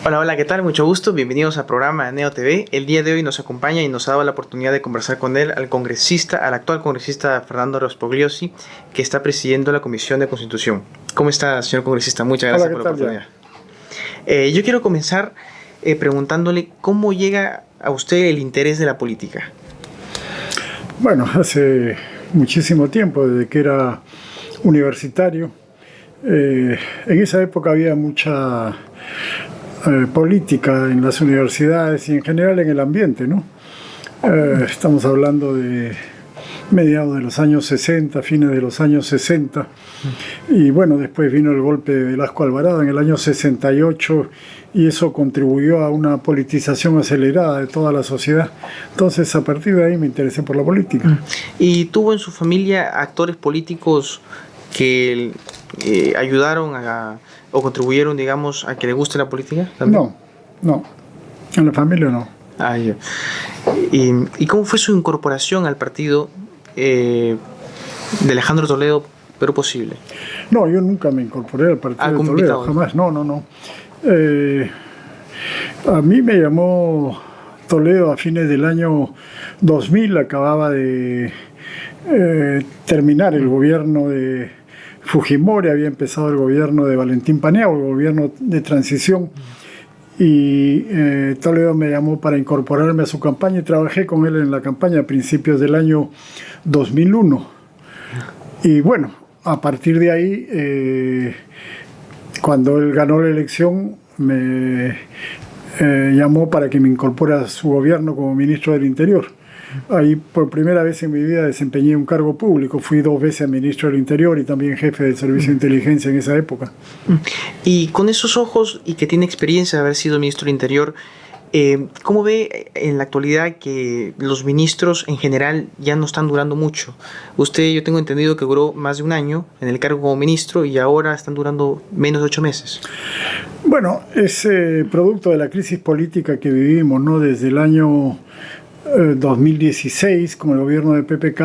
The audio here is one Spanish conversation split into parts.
Hola, hola, ¿qué tal? Mucho gusto, bienvenidos al programa Neo TV. El día de hoy nos acompaña y nos ha dado la oportunidad de conversar con él al actual congresista Fernando Rospigliosi, que está presidiendo la Comisión de Constitución. ¿Cómo está, señor congresista? Muchas gracias por la oportunidad. Yo quiero comenzar preguntándole cómo llega a usted el interés de la política. Bueno, hace muchísimo tiempo, desde que era universitario. En esa época había mucha política en las universidades y en general en el ambiente, ¿no? Estamos hablando de mediados de los años 60, fines de los años 60, y bueno, después vino el golpe de Velasco Alvarado en el año 68 y eso contribuyó a una politización acelerada de toda la sociedad. Entonces, a partir de ahí me interesé por la política. ¿Y tuvo en su familia actores políticos que ayudaron o contribuyeron, digamos, a que le guste la política también? No, en la familia no. ¿Y cómo fue su incorporación al partido de Alejandro Toledo, Perú Posible? No, yo nunca me incorporé al partido de Toledo, jamás, no. A mí me llamó Toledo a fines del año 2000, acababa de terminar el gobierno de Fujimori, había empezado el gobierno de Valentín Paniagua, el gobierno de transición, y Toledo me llamó para incorporarme a su campaña y trabajé con él en la campaña a principios del año 2001. Y bueno, a partir de ahí, cuando él ganó la elección, me llamó para que me incorpore a su gobierno como ministro del Interior. Ahí por primera vez en mi vida desempeñé un cargo público, fui 2 veces ministro del Interior y también jefe del Servicio de Inteligencia en esa época. Y con esos ojos y que tiene experiencia de haber sido ministro del Interior, ¿cómo ve en la actualidad que los ministros en general ya no están durando mucho? Usted, yo tengo entendido que duró más de un año en el cargo como ministro y ahora están durando menos de 8 meses. Bueno, es producto de la crisis política que vivimos, ¿no? Desde el año 2016 con el gobierno de PPK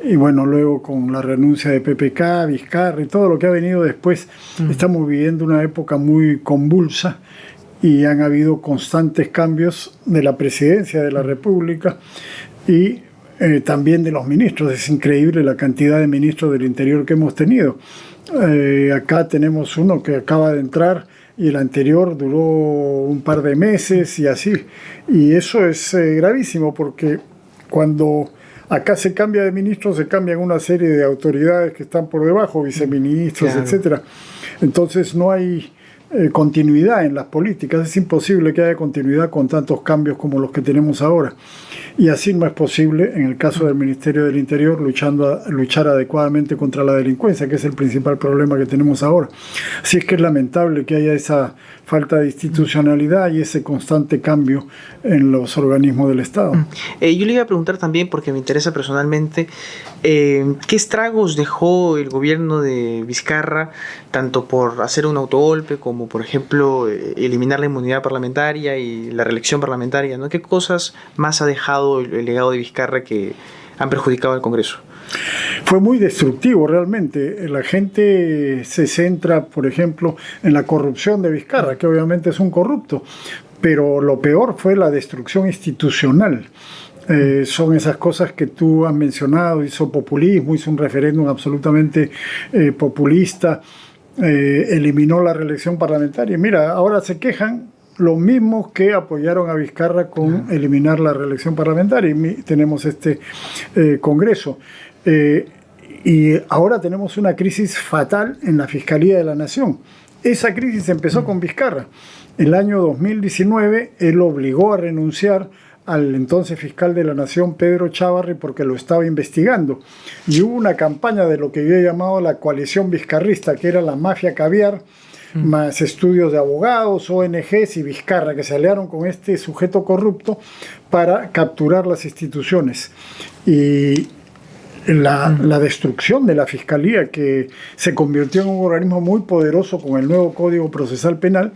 y bueno, luego con la renuncia de PPK, Vizcarra y todo lo que ha venido después. Estamos viviendo una época muy convulsa y han habido constantes cambios de la presidencia de la República y también de los ministros. Es increíble la cantidad de ministros del Interior que hemos tenido. Acá tenemos uno que acaba de entrar y el anterior duró un par de meses y así. Y eso es gravísimo porque cuando acá se cambia de ministro, se cambian una serie de autoridades que están por debajo, viceministros, claro, etcétera. Entonces no hay continuidad en las políticas. Es imposible que haya continuidad con tantos cambios como los que tenemos ahora. Y así no es posible, en el caso del Ministerio del Interior, luchar adecuadamente contra la delincuencia, que es el principal problema que tenemos ahora. Así es que es lamentable que haya esa falta de institucionalidad y ese constante cambio en los organismos del Estado. Yo le iba a preguntar también, porque me interesa personalmente, ¿qué estragos dejó el gobierno de Vizcarra, tanto por hacer un autogolpe como, por ejemplo, eliminar la inmunidad parlamentaria y la reelección parlamentaria, ¿no? ¿Qué cosas más ha dejado el legado de Vizcarra que han perjudicado al Congreso? Fue muy destructivo realmente. La gente se centra, por ejemplo, en la corrupción de Vizcarra, que obviamente es un corrupto, pero lo peor fue la destrucción institucional. Son esas cosas que tú has mencionado. Hizo populismo, hizo un referéndum absolutamente populista, eliminó la reelección parlamentaria. Mira, ahora se quejan los mismos que apoyaron a Vizcarra con eliminar la reelección parlamentaria, y tenemos este Congreso. Y ahora tenemos una crisis fatal en la Fiscalía de la Nación. Esa crisis empezó con Vizcarra. El año 2019 él obligó a renunciar al entonces fiscal de la Nación, Pedro Chávarri, porque lo estaba investigando. Y hubo una campaña de lo que yo he llamado la coalición vizcarrista, que era la mafia caviar, más estudios de abogados, ONGs y Vizcarra, que se aliaron con este sujeto corrupto para capturar las instituciones. Y la destrucción de la Fiscalía, que se convirtió en un organismo muy poderoso con el nuevo Código Procesal Penal,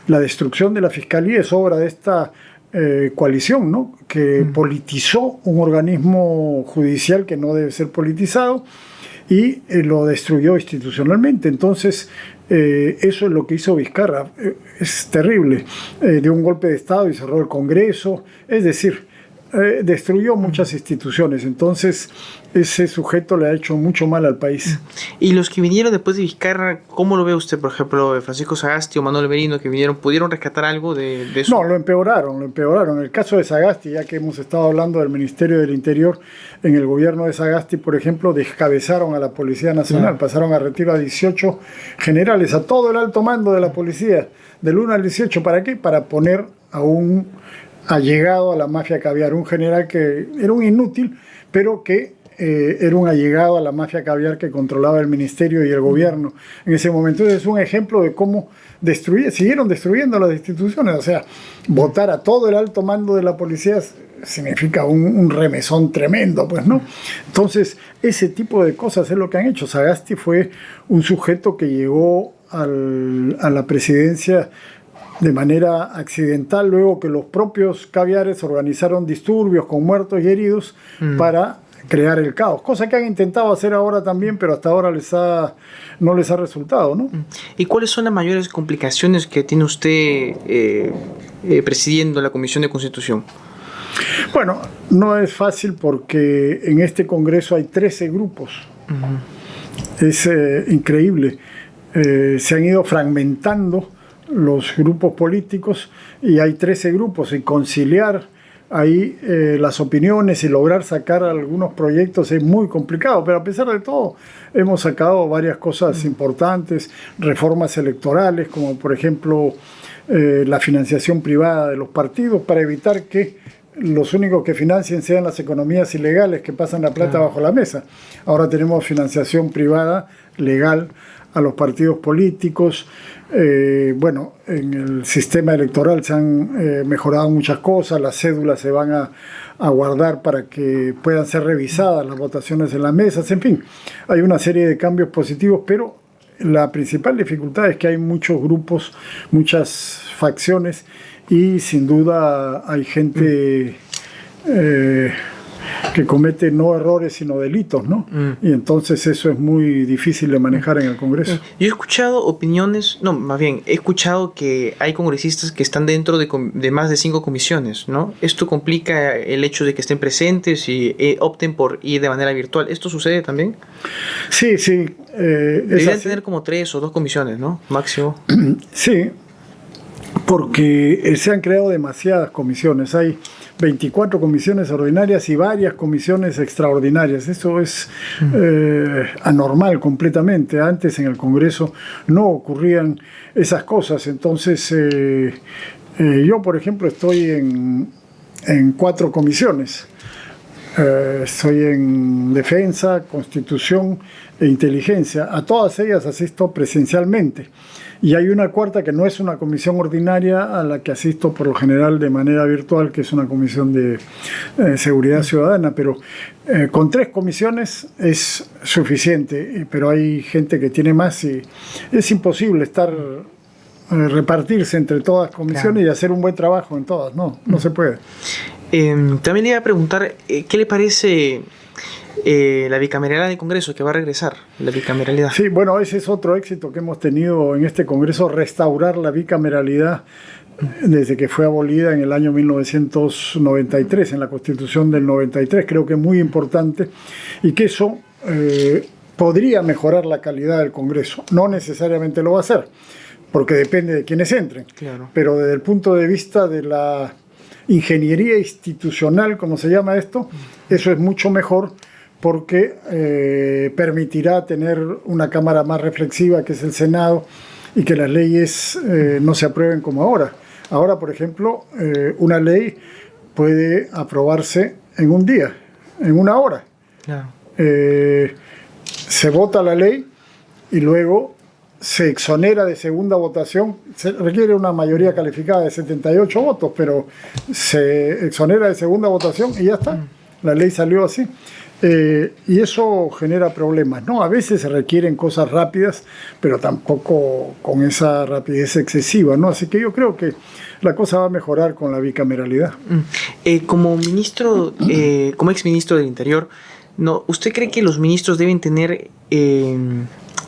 la destrucción de la Fiscalía es obra de esta coalición, ¿no? Que politizó un organismo judicial que no debe ser politizado y lo destruyó institucionalmente. Entonces, Eso es lo que hizo Vizcarra. Es terrible. Dio un golpe de Estado y cerró el Congreso. Es decir, destruyó muchas instituciones. Entonces, ese sujeto le ha hecho mucho mal al país. Y los que vinieron después de Vizcarra, ¿cómo lo ve usted? Por ejemplo, Francisco Sagasti o Manuel Merino, que vinieron, ¿pudieron rescatar algo de eso? No, lo empeoraron. En el caso de Sagasti, ya que hemos estado hablando del Ministerio del Interior, en el gobierno de Sagasti, por ejemplo, descabezaron a la Policía Nacional, pasaron a retiro a 18 generales, a todo el alto mando de la policía, del 1 al 18. ¿Para qué? Para poner a un allegado a la mafia caviar, un general que era un inútil, pero que era un allegado a la mafia caviar que controlaba el ministerio y el gobierno en ese momento. Entonces es un ejemplo de cómo siguieron destruyendo las instituciones. O sea, votar a todo el alto mando de la policía significa un remesón tremendo, pues, ¿no? Entonces, ese tipo de cosas es lo que han hecho. Sagasti fue un sujeto que llegó a la presidencia de manera accidental, luego que los propios caviares organizaron disturbios con muertos y heridos para crear el caos, cosa que han intentado hacer ahora también, pero hasta ahora no les ha resultado, ¿no? ¿Y cuáles son las mayores complicaciones que tiene usted presidiendo la Comisión de Constitución? Bueno, no es fácil porque en este Congreso hay 13 grupos. Es increíble. Se han ido fragmentando los grupos políticos y hay 13 grupos, y conciliar ahí las opiniones y lograr sacar algunos proyectos es muy complicado, pero a pesar de todo hemos sacado varias cosas importantes, reformas electorales, como por ejemplo la financiación privada de los partidos, para evitar que los únicos que financien sean las economías ilegales que pasan la plata bajo la mesa. Ahora tenemos financiación privada legal a los partidos políticos. Bueno, en el sistema electoral se han mejorado muchas cosas, las cédulas se van a guardar para que puedan ser revisadas las votaciones en las mesas, en fin, hay una serie de cambios positivos, pero la principal dificultad es que hay muchos grupos, muchas facciones, y sin duda hay gente que comete no errores sino delitos, ¿no? Y entonces eso es muy difícil de manejar en el Congreso. Yo he escuchado opiniones, no, más bien, he escuchado que hay congresistas que están dentro de más de 5 comisiones, ¿no? Esto complica el hecho de que estén presentes y opten por ir de manera virtual. ¿Esto sucede también? Sí, sí. Deberían tener como 3 o 2 comisiones, ¿no? Máximo. Sí, porque se han creado demasiadas comisiones. Hay 24 comisiones ordinarias y varias comisiones extraordinarias. Eso es anormal completamente. Antes en el Congreso no ocurrían esas cosas. Entonces, yo, por ejemplo, estoy en 4 comisiones. Estoy en Defensa, Constitución e Inteligencia. A todas ellas asisto presencialmente. Y hay una cuarta que no es una comisión ordinaria, a la que asisto por lo general de manera virtual, que es una comisión de seguridad ciudadana, pero con 3 comisiones es suficiente, pero hay gente que tiene más y es imposible repartirse entre todas las comisiones, claro, y hacer un buen trabajo en todas. No se puede. También le iba a preguntar, ¿qué le parece la bicameralidad del Congreso, que va a regresar, la bicameralidad? Sí, bueno, ese es otro éxito que hemos tenido en este Congreso, restaurar la bicameralidad desde que fue abolida en el año 1993, en la Constitución del 93. Creo que es muy importante y que eso podría mejorar la calidad del Congreso. No necesariamente lo va a hacer, porque depende de quienes entren. Claro. Pero desde el punto de vista de la ingeniería institucional, como se llama esto, eso es mucho mejor, porque permitirá tener una Cámara más reflexiva, que es el Senado, y que las leyes no se aprueben como ahora. Ahora, por ejemplo, una ley puede aprobarse en un día, en una hora. Claro. Se vota la ley y luego se exonera de segunda votación. Se requiere una mayoría calificada de 78 votos, pero se exonera de segunda votación y ya está. La ley salió así. Y eso genera problemas, ¿no? A veces se requieren cosas rápidas, pero tampoco con esa rapidez excesiva, ¿no? Así que yo creo que la cosa va a mejorar con la bicameralidad. Como ministro, como exministro del Interior, ¿no? ¿Usted cree que los ministros deben tener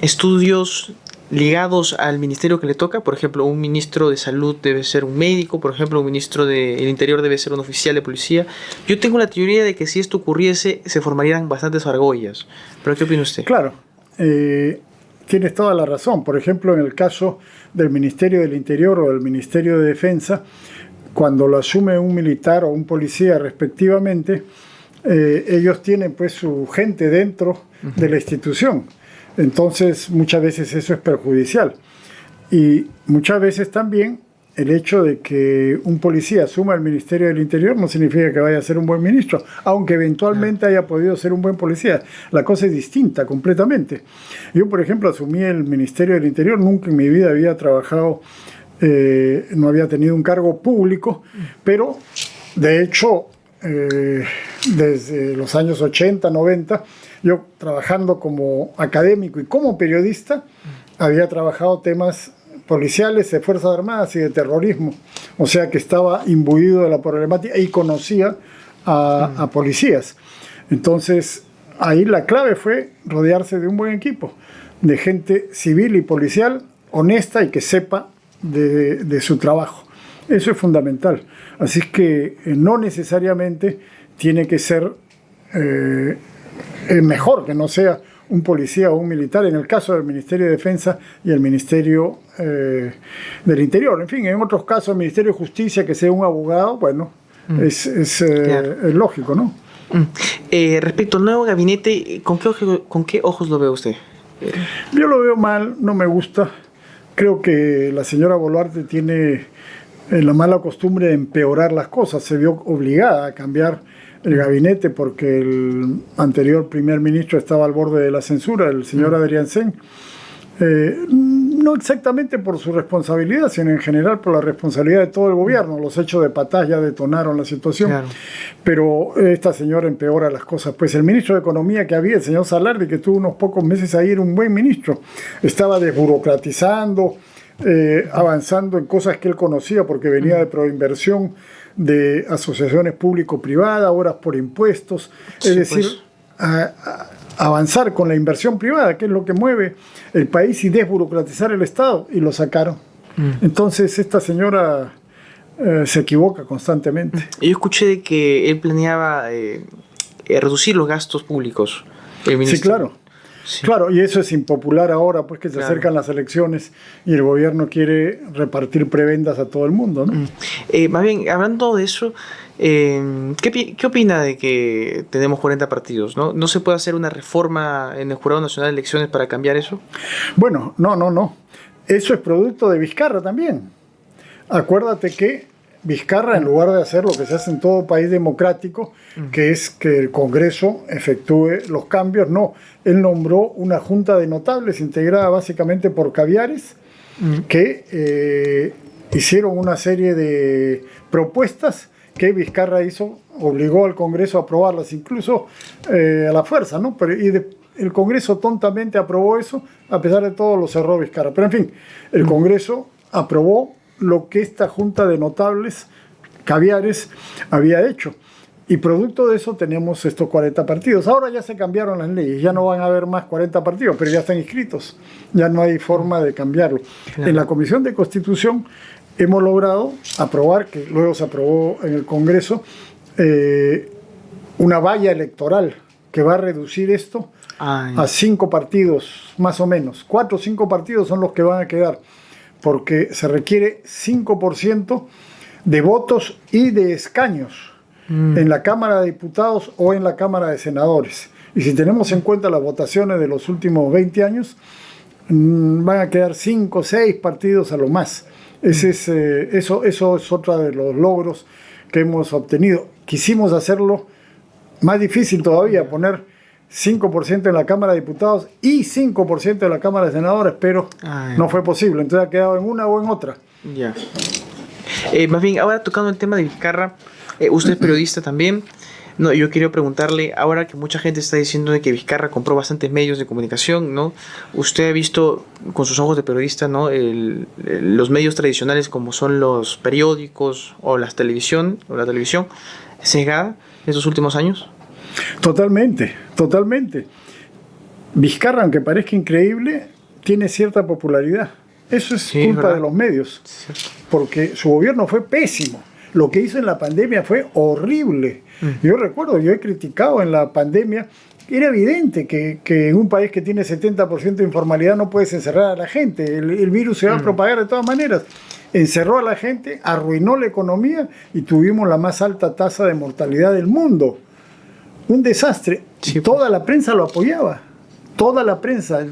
estudios ligados al ministerio que le toca. Por ejemplo, un ministro de salud debe ser un médico, por ejemplo, un ministro del interior debe ser un oficial de policía. Yo tengo la teoría de que si esto ocurriese, se formarían bastantes argollas. ¿Pero qué opina usted? Claro, tienes toda la razón. Por ejemplo, en el caso del Ministerio del Interior o del Ministerio de Defensa, cuando lo asume un militar o un policía respectivamente, ellos tienen pues su gente dentro de la institución. Entonces muchas veces eso es perjudicial, y muchas veces también el hecho de que un policía asuma el Ministerio del Interior no significa que vaya a ser un buen ministro, aunque eventualmente haya podido ser un buen policía. La cosa es distinta completamente. Yo, por ejemplo, asumí el Ministerio del Interior, nunca en mi vida había trabajado, no había tenido un cargo público, pero de hecho desde los años 80, 90, yo trabajando como académico y como periodista, había trabajado temas policiales, de Fuerzas Armadas y de terrorismo. O sea que estaba imbuido de la problemática y conocía a policías. Entonces, ahí la clave fue rodearse de un buen equipo, de gente civil y policial, honesta y que sepa de su trabajo. Eso es fundamental. Así que no necesariamente tiene que ser mejor que no sea un policía o un militar, en el caso del Ministerio de Defensa y el Ministerio del Interior. En fin, en otros casos, el Ministerio de Justicia, que sea un abogado, bueno, es lógico, ¿no? Respecto al nuevo gabinete, ¿con qué ojos lo ve usted? Yo lo veo mal, no me gusta. Creo que la señora Boluarte tiene la mala costumbre de empeorar las cosas. Se vio obligada a cambiar el gabinete porque el anterior primer ministro estaba al borde de la censura, el señor Adrián Sen. No exactamente por su responsabilidad, sino en general por la responsabilidad de todo el gobierno. Los hechos de Patás ya detonaron la situación. Claro. Pero esta señora empeora las cosas. Pues el ministro de Economía que había, el señor Salardi, que tuvo unos pocos meses ahí, era un buen ministro. Estaba desburocratizando, avanzando en cosas que él conocía porque venía de Proinversión, de asociaciones público-privadas, horas por impuestos. Es decir, pues, avanzar con la inversión privada, que es lo que mueve el país, y desburocratizar el Estado, y lo sacaron. Entonces esta señora se equivoca constantemente. Yo escuché de que él planeaba reducir los gastos públicos. Sí, claro. Sí. Claro, y eso es impopular ahora, pues que se acercan las elecciones y el gobierno quiere repartir prebendas a todo el mundo, ¿no? Más bien, hablando de eso, ¿qué opina de que tenemos 40 partidos? ¿No se puede hacer una reforma en el Jurado Nacional de Elecciones para cambiar eso? Bueno, no. Eso es producto de Vizcarra también. Acuérdate que Vizcarra, en lugar de hacer lo que se hace en todo país democrático, que es que el Congreso efectúe los cambios, no. Él nombró una junta de notables integrada básicamente por caviares que hicieron una serie de propuestas que Vizcarra obligó al Congreso a aprobarlas, incluso a la fuerza, ¿no? El Congreso tontamente aprobó eso, a pesar de todo lo cerró Vizcarra. Pero en fin, el Congreso aprobó lo que esta junta de notables caviares había hecho. Y producto de eso tenemos estos 40 partidos. Ahora ya se cambiaron las leyes, ya no van a haber más 40 partidos, pero ya están inscritos. Ya no hay forma de cambiarlo. Claro. En la Comisión de Constitución hemos logrado aprobar, que luego se aprobó en el Congreso, una valla electoral que va a reducir esto a 5 partidos, más o menos. 4 o 5 partidos son los que van a quedar, porque se requiere 5% de votos y de escaños en la Cámara de Diputados o en la Cámara de Senadores. Y si tenemos en cuenta las votaciones de los últimos 20 años, van a quedar 5 o 6 partidos a lo más. Eso es otro de los logros que hemos obtenido. Quisimos hacerlo más difícil todavía, poner 5% en la Cámara de Diputados y 5% en la Cámara de Senadores, pero no fue posible. Entonces ha quedado en una o en otra. Ya. Más bien, ahora tocando el tema de Vizcarra, usted es periodista también. No, yo quiero preguntarle, ahora que mucha gente está diciendo de que Vizcarra compró bastantes medios de comunicación, ¿no? Usted ha visto con sus ojos de periodista, ¿no? Los medios tradicionales como son los periódicos o la televisión sesgada en estos últimos años. Totalmente. Vizcarra, aunque parezca increíble, tiene cierta popularidad. Eso es culpa ¿verdad? de los medios, Sí. porque su gobierno fue pésimo. Lo que hizo en la pandemia fue horrible. Yo recuerdo, yo he criticado en la pandemia. Era evidente que en un país que tiene 70% de informalidad no puedes encerrar a la gente. El virus se va a propagar de todas maneras. Encerró a la gente, arruinó la economía y tuvimos la más alta tasa de mortalidad del mundo. Un desastre. Sí, Toda la prensa lo apoyaba. Toda la prensa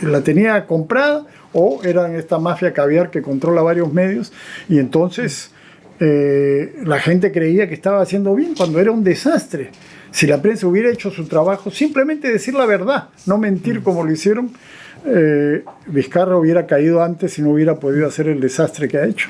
la tenía comprada o eran esta mafia caviar que controla varios medios y entonces la gente creía que estaba haciendo bien cuando era un desastre. Si la prensa hubiera hecho su trabajo, simplemente decir la verdad, no mentir como lo hicieron, Vizcarra hubiera caído antes y no hubiera podido hacer el desastre que ha hecho.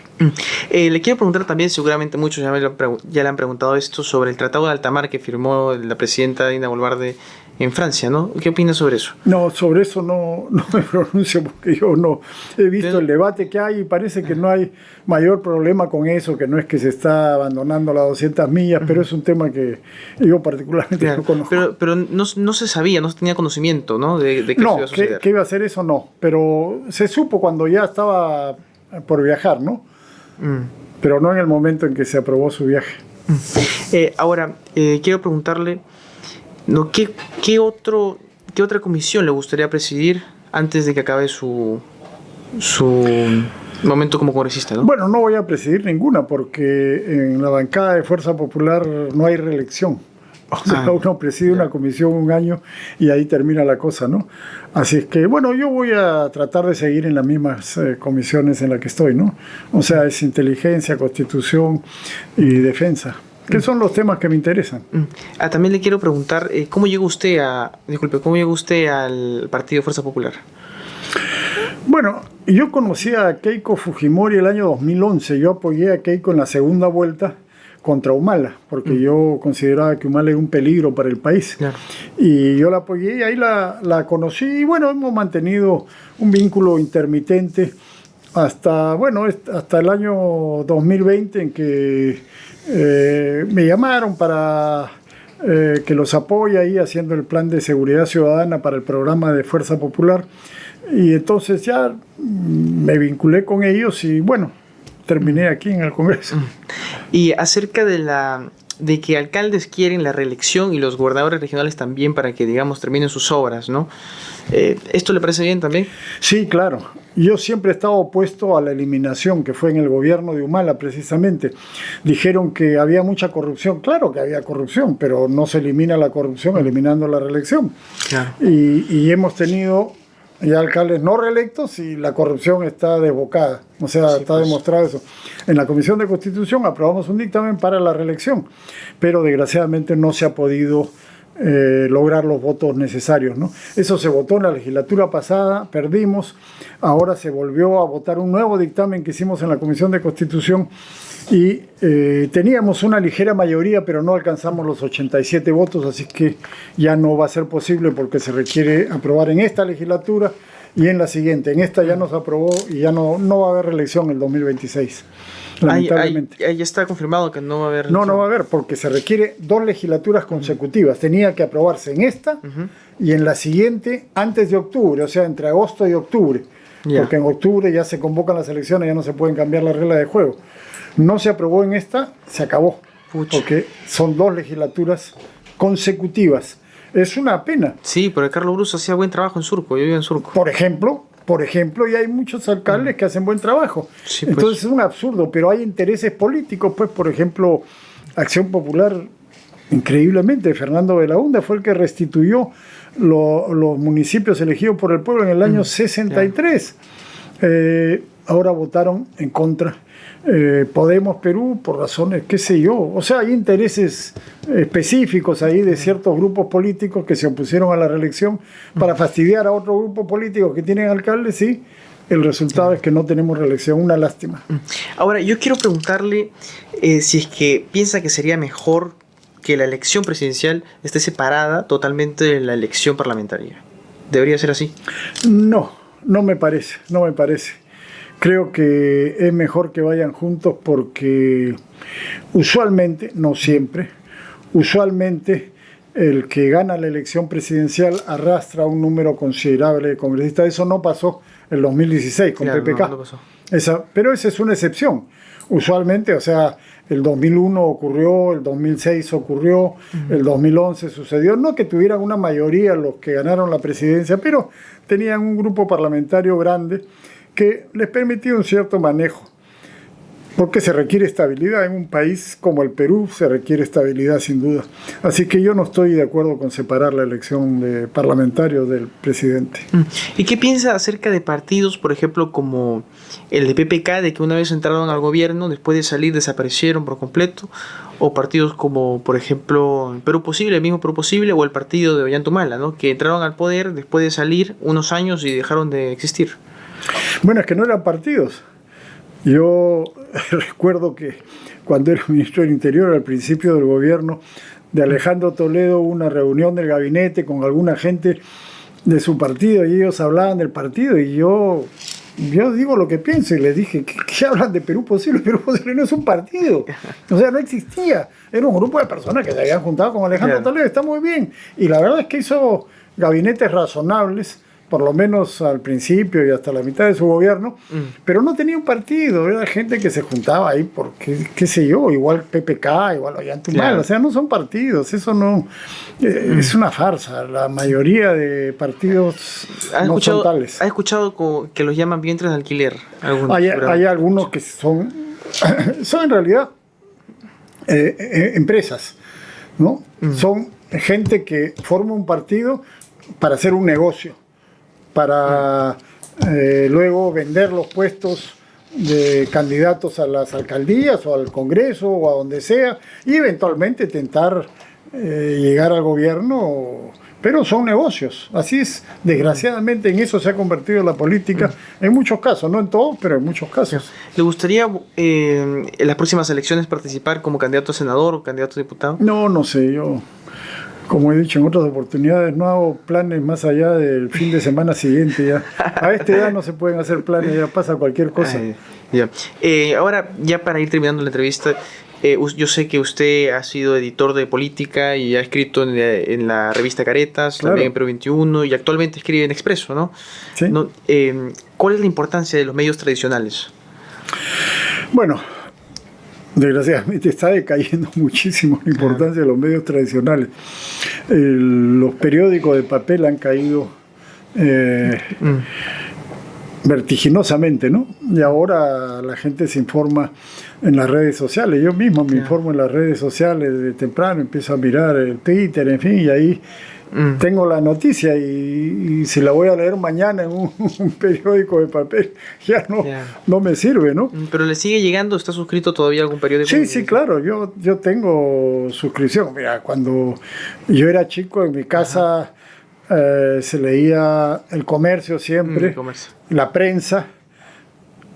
Le quiero preguntar también, seguramente muchos ya le han preguntado esto, sobre el Tratado de Alta Mar que firmó la presidenta Dina Boluarte en Francia, ¿no? ¿Qué opinas sobre eso? No, sobre eso no me pronuncio porque yo no he visto el debate que hay y parece que no hay mayor problema con eso, que no es que se está abandonando las 200 millas, pero es un tema que yo particularmente no conozco. Pero no se sabía, no se tenía conocimiento, ¿no? De que no, eso iba a suceder. que iba a hacer eso no, pero se supo cuando ya estaba por viajar, ¿no? Pero no en el momento en que se aprobó su viaje. Ahora, quiero preguntarle, ¿no? ¿Qué otra comisión le gustaría presidir antes de que acabe su momento como congresista, ¿no? Bueno, no voy a presidir ninguna porque en la bancada de Fuerza Popular no hay reelección. O sea, uno preside una comisión un año y ahí termina la cosa, ¿no? Así es que, bueno, yo voy a tratar de seguir en las mismas comisiones en las que estoy, ¿no? O sea, es inteligencia, constitución y defensa, que son los temas que me interesan. También le quiero preguntar, ¿cómo llegó usted al Partido Fuerza Popular? Bueno, yo conocí a Keiko Fujimori el año 2011. Yo apoyé a Keiko en la segunda vuelta contra Humala, porque yo consideraba que Humala era un peligro para el país. Claro. Y yo la apoyé y ahí la conocí. Y bueno, hemos mantenido un vínculo intermitente hasta el año 2020 en que me llamaron para que los apoye ahí haciendo el plan de seguridad ciudadana para el programa de Fuerza Popular. Y entonces ya me vinculé con ellos y bueno, terminé aquí en el Congreso. Y acerca de que alcaldes quieren la reelección y los gobernadores regionales también para que, digamos, terminen sus obras, ¿no? ¿Esto le parece bien también? Sí, claro. Yo siempre he estado opuesto a la eliminación, que fue en el gobierno de Humala precisamente. Dijeron que había mucha corrupción. Claro que había corrupción, pero no se elimina la corrupción eliminando la reelección. Claro. Y hemos tenido ya alcaldes no reelectos y la corrupción está desbocada. O sea, sí, está demostrado eso. En la Comisión de Constitución aprobamos un dictamen para la reelección, pero desgraciadamente no se ha podido lograr los votos necesarios, ¿no? Eso se votó en la legislatura pasada, perdimos, ahora se volvió a votar un nuevo dictamen que hicimos en la Comisión de Constitución y teníamos una ligera mayoría, pero no alcanzamos los 87 votos, así que ya no va a ser posible porque se requiere aprobar en esta legislatura y en la siguiente. En esta ya nos aprobó y ya no va a haber reelección en el 2026. Lamentablemente. Ahí está confirmado que no va a haber reelección. No va a haber porque se requiere 2 legislaturas consecutivas. Tenía que aprobarse en esta y en la siguiente antes de octubre, o sea, entre agosto y octubre. Porque en octubre ya se convocan las elecciones, ya no se pueden cambiar las reglas de juego. No se aprobó en esta, se acabó. Porque son 2 legislaturas consecutivas. Es una pena. Sí, pero Carlos Brus hacía buen trabajo en Surco, yo vivo en Surco. Por ejemplo, y hay muchos alcaldes que hacen buen trabajo. Sí, pues. Entonces es un absurdo, pero hay intereses políticos, pues, por ejemplo, Acción Popular, increíblemente, Fernando Belaúnde fue el que restituyó los municipios elegidos por el pueblo en el año 63. Ahora votaron en contra. Podemos Perú por razones, qué sé yo, o sea, hay intereses específicos ahí de ciertos grupos políticos que se opusieron a la reelección para fastidiar a otros grupos políticos que tienen alcaldes y el resultado es que no tenemos reelección, una lástima. Ahora, yo quiero preguntarle si es que piensa que sería mejor que la elección presidencial esté separada totalmente de la elección parlamentaria. ¿Debería ser así? No me parece. Creo que es mejor que vayan juntos porque usualmente, no siempre, el que gana la elección presidencial arrastra un número considerable de congresistas. Eso no pasó en el 2016 con PPK. No pasó. Pero esa es una excepción. Usualmente, o sea, el 2001 ocurrió, el 2006 ocurrió, el 2011 sucedió. No que tuvieran una mayoría los que ganaron la presidencia, pero tenían un grupo parlamentario grande que les permitía un cierto manejo. Porque se requiere estabilidad en un país como el Perú, se requiere estabilidad sin duda. Así que yo no estoy de acuerdo con separar la elección de parlamentarios del presidente. ¿Y qué piensa acerca de partidos, por ejemplo, como el de PPK, de que una vez entraron al gobierno, después de salir desaparecieron por completo? O partidos como, por ejemplo, Perú Posible, el mismo Perú Posible, o el partido de Ollantumala, ¿no? Que entraron al poder después de salir unos años y dejaron de existir. Bueno, es que no eran partidos. Yo recuerdo que cuando era ministro del Interior, al principio del gobierno de Alejandro Toledo, hubo una reunión del gabinete con alguna gente de su partido y ellos hablaban del partido y yo digo lo que pienso y les dije, ¿qué hablan de Perú Posible? Perú Posible no es un partido, o sea, no existía, era un grupo de personas que se habían juntado con Alejandro Toledo, está muy bien, y la verdad es que hizo gabinetes razonables, por lo menos al principio y hasta la mitad de su gobierno, pero no tenía un partido, era gente que se juntaba ahí por, qué sé yo, igual PPK, igual Ollantumala, o sea, no son partidos, eso no, es una farsa, la mayoría de partidos no son tales. ¿Has escuchado que los llaman vientres de alquiler? Hay algunos que son en realidad empresas, ¿no? Son gente que forma un partido para hacer un negocio, para luego vender los puestos de candidatos a las alcaldías o al Congreso o a donde sea y eventualmente tentar llegar al gobierno, pero son negocios, así es, desgraciadamente en eso se ha convertido la política en muchos casos, no en todos, pero en muchos casos. ¿Le gustaría en las próximas elecciones participar como candidato a senador o candidato a diputado? No sé, yo, como he dicho en otras oportunidades, no hago planes más allá del fin de semana siguiente. Ya. A esta edad no se pueden hacer planes, ya pasa cualquier cosa. Ya. Ahora, ya para ir terminando la entrevista, yo sé que usted ha sido editor de política y ha escrito en la revista Caretas, claro, también en Perú 21, y actualmente escribe en Expreso, ¿no? Sí. ¿Cuál es la importancia de los medios tradicionales? Bueno, desgraciadamente está decayendo muchísimo la importancia de los medios tradicionales. Los periódicos de papel han caído vertiginosamente, ¿no? Y ahora la gente se informa en las redes sociales. Yo mismo me informo en las redes sociales de temprano, empiezo a mirar el Twitter, en fin, y ahí tengo la noticia y si la voy a leer mañana en un periódico de papel, ya no me sirve, ¿no? ¿Pero le sigue llegando? ¿Está suscrito todavía a algún periódico? Sí, claro, yo tengo suscripción. Mira, cuando yo era chico en mi casa se leía El Comercio siempre, la prensa.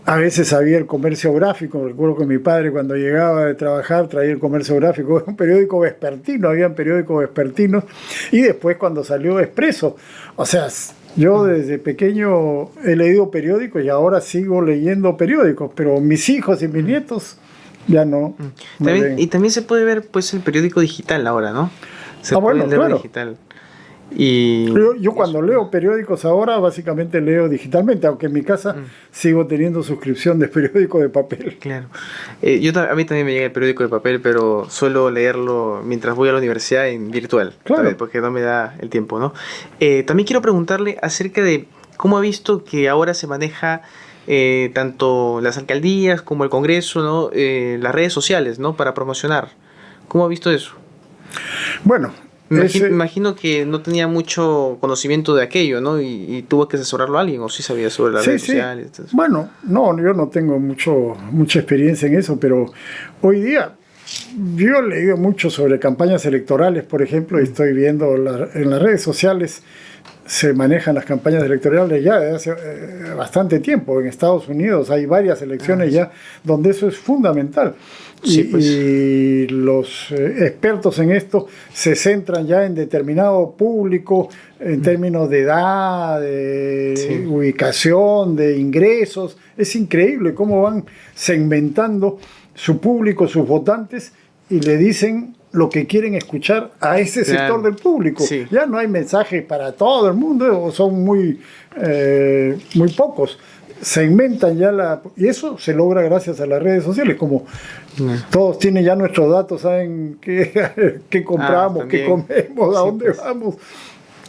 A veces había El Comercio Gráfico. Recuerdo que mi padre cuando llegaba de trabajar traía El Comercio Gráfico, un periódico vespertino, habían periódicos vespertinos, y después cuando salió Expreso. O sea, yo desde pequeño he leído periódicos y ahora sigo leyendo periódicos, pero mis hijos y mis nietos ya no. Y también se puede ver pues el periódico digital ahora, ¿no? Se puede leer claro. Digital. Y yo cuando leo periódicos ahora básicamente leo digitalmente, aunque en mi casa sigo teniendo suscripción de periódico de papel. Claro. A mí también me llega el periódico de papel, pero suelo leerlo mientras voy a la universidad en virtual, claro, porque no me da el tiempo, ¿no? También quiero preguntarle acerca de cómo ha visto que ahora se maneja tanto las alcaldías como el Congreso, ¿no? Las redes sociales, ¿no? Para promocionar. ¿Cómo ha visto eso? Bueno, imagino que no tenía mucho conocimiento de aquello, ¿no? Y tuvo que asesorarlo a alguien, o sí sabía sobre las redes sociales. Entonces. Bueno, yo no tengo mucha experiencia en eso, pero hoy día yo he leído mucho sobre campañas electorales, por ejemplo, y estoy viendo en las redes sociales se manejan las campañas electorales ya desde hace bastante tiempo. En Estados Unidos hay varias elecciones ya donde eso es fundamental. Sí, y los expertos en esto se centran ya en determinado público en términos de edad, de ubicación, de ingresos. Es increíble cómo van segmentando su público, sus votantes, y le dicen lo que quieren escuchar a ese sector del público. Sí. Ya no hay mensajes para todo el mundo, o son muy pocos. Segmentan ya y eso se logra gracias a las redes sociales, como todos tienen ya nuestros datos, saben qué compramos, qué comemos, a dónde vamos.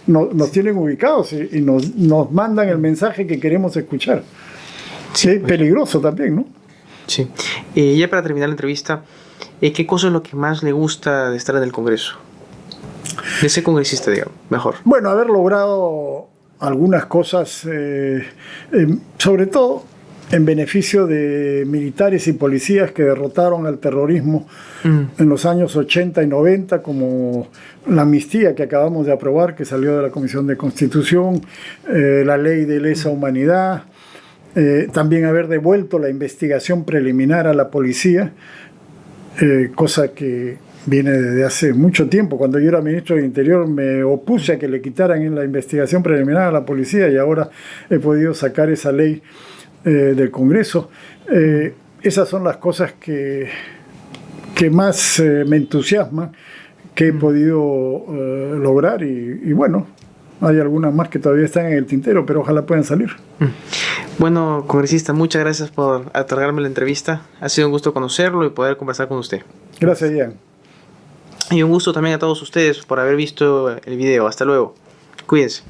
Nos tienen ubicados y nos mandan el mensaje que queremos escuchar. Sí, es peligroso también, ¿no? Sí. Ya para terminar la entrevista, ¿qué cosa es lo que más le gusta de estar en el Congreso? De ser congresista, digamos, mejor. Bueno, haber logrado algunas cosas, sobre todo en beneficio de militares y policías que derrotaron al terrorismo en los años 80 y 90, como la amnistía que acabamos de aprobar, que salió de la Comisión de Constitución, la ley de lesa humanidad, también haber devuelto la investigación preliminar a la policía, cosa que viene desde hace mucho tiempo. Cuando yo era ministro del Interior me opuse a que le quitaran la investigación preliminar a la policía y ahora he podido sacar esa ley del Congreso. Esas son las cosas que más me entusiasman, que he podido lograr y bueno, hay algunas más que todavía están en el tintero, pero ojalá puedan salir. Bueno, congresista, muchas gracias por otorgarme la entrevista. Ha sido un gusto conocerlo y poder conversar con usted. Gracias, Ian. Y un gusto también a todos ustedes por haber visto el video. Hasta luego. Cuídense.